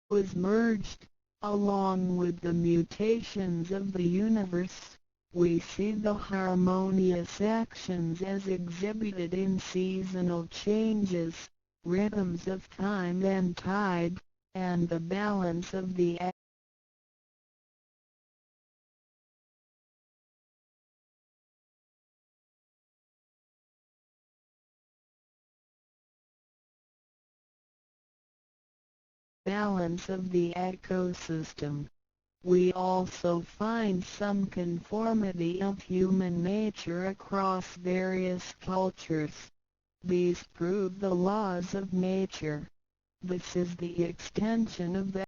was merged, along with the mutations of the universe. We see the harmonious actions as exhibited in seasonal changes, rhythms of time and tide, and the balance of the ecosystem. We also find some conformity of human nature across various cultures. These prove the laws of nature. This is the extension of the